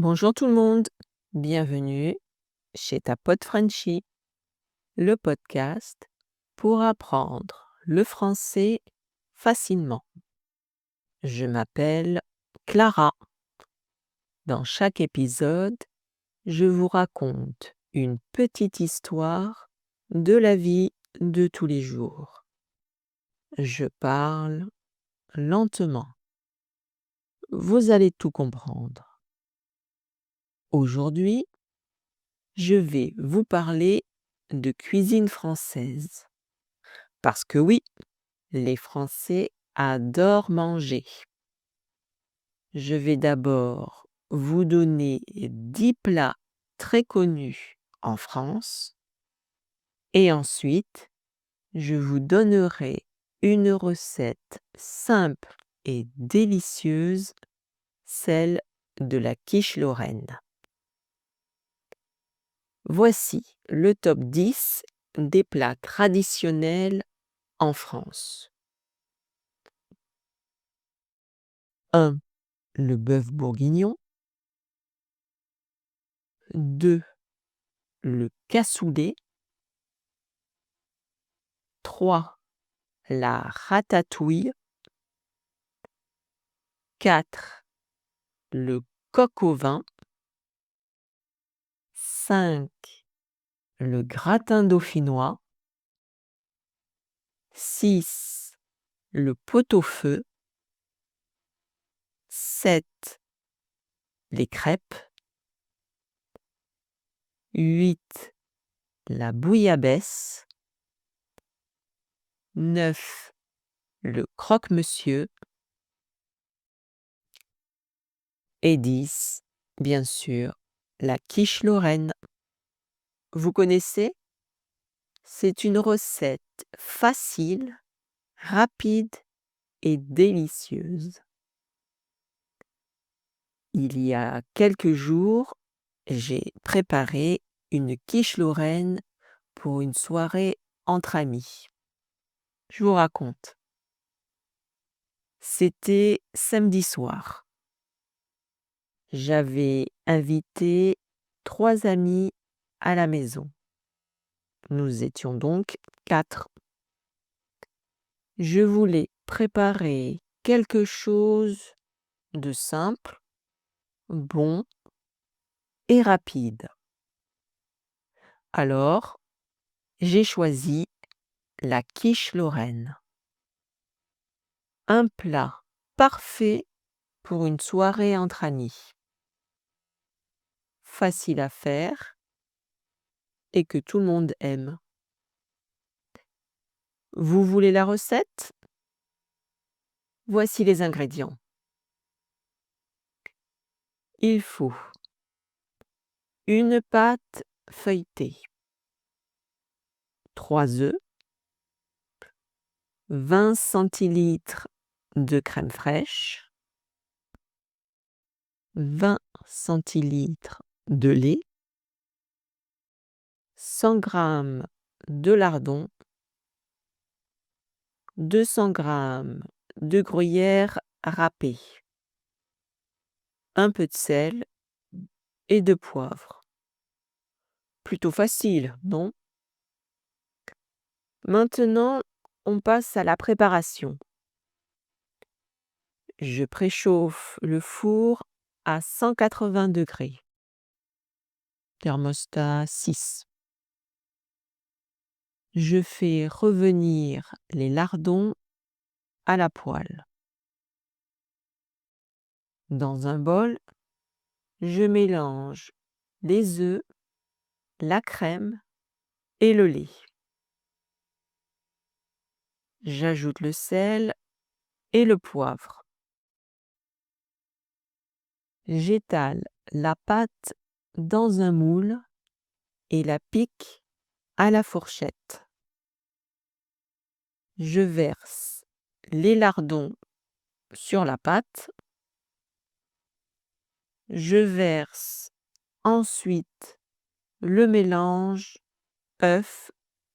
Bonjour tout le monde, bienvenue chez ta pote Frenchie, le podcast pour apprendre le français facilement. Je m'appelle Clara. Dans chaque épisode, je vous raconte une petite histoire de la vie de tous les jours. Je parle lentement. Vous allez tout comprendre. Aujourd'hui, je vais vous parler de cuisine française. Parce que oui, les Français adorent manger. Je vais d'abord vous donner 10 plats très connus en France et ensuite, je vous donnerai une recette simple et délicieuse, celle de la quiche lorraine. Voici le top 10 des plats traditionnels en France. 1. Le bœuf bourguignon. 2. Le cassoulet. 3. La ratatouille. 4. Le coq au vin. 5. Le gratin dauphinois. 6. Le pot-au-feu. 7. Les crêpes. 8. La bouillabaisse. 9. Le croque-monsieur. Et 10, bien sûr, la quiche lorraine. Vous connaissez? C'est une recette facile, rapide et délicieuse. Il y a quelques jours, j'ai préparé une quiche lorraine pour une soirée entre amis. Je vous raconte. C'était samedi soir. J'avais invité 3 amis à la maison. Nous étions donc 4. Je voulais préparer quelque chose de simple, bon et rapide. Alors, j'ai choisi la quiche lorraine. Un plat parfait pour une soirée entre amis. Facile à faire et que tout le monde aime. Vous voulez la recette? Voici les ingrédients. Il faut une pâte feuilletée, 3 œufs, 20 centilitres de crème fraîche, 20 centilitres de lait, 100 g de lardons, 200 g de gruyère râpée, un peu de sel et de poivre. Plutôt facile, non? Maintenant, on passe à la préparation. Je préchauffe le four à 180 degrés. Thermostat 6. Je fais revenir les lardons à la poêle. Dans un bol, je mélange les œufs, la crème et le lait. J'ajoute le sel et le poivre. J'étale la pâte dans un moule et la pique à la fourchette. Je verse les lardons sur la pâte. Je verse ensuite le mélange œuf,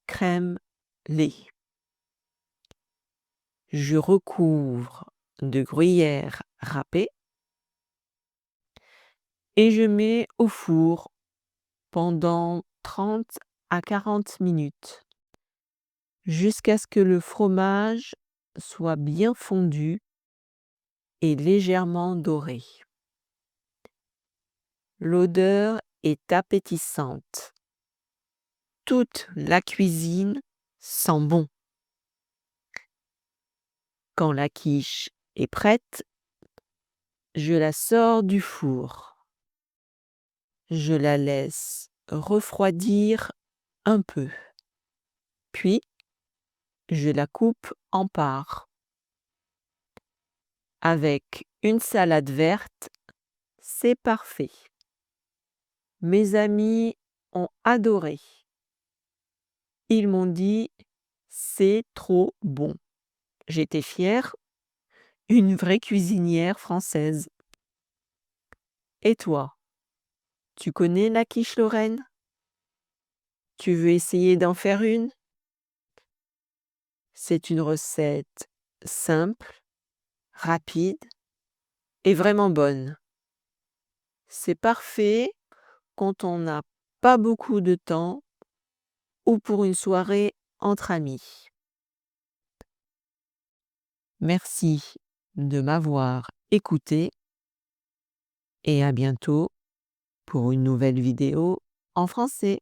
crème, lait. Je recouvre de gruyère râpée et je mets au four pendant 30 à 40 minutes jusqu'à ce que le fromage soit bien fondu et légèrement doré. L'odeur est appétissante. Toute la cuisine sent bon. Quand la quiche est prête, je la sors du four. Je la laisse refroidir un peu. Puis, je la coupe en parts. Avec une salade verte, c'est parfait. Mes amis ont adoré. Ils m'ont dit: «C'est trop bon». J'étais fière, une vraie cuisinière française. Et toi, tu connais la quiche Lorraine? Tu veux essayer d'en faire une? C'est une recette simple, rapide et vraiment bonne. C'est parfait quand on n'a pas beaucoup de temps ou pour une soirée entre amis. Merci de m'avoir écouté et à bientôt pour une nouvelle vidéo en français.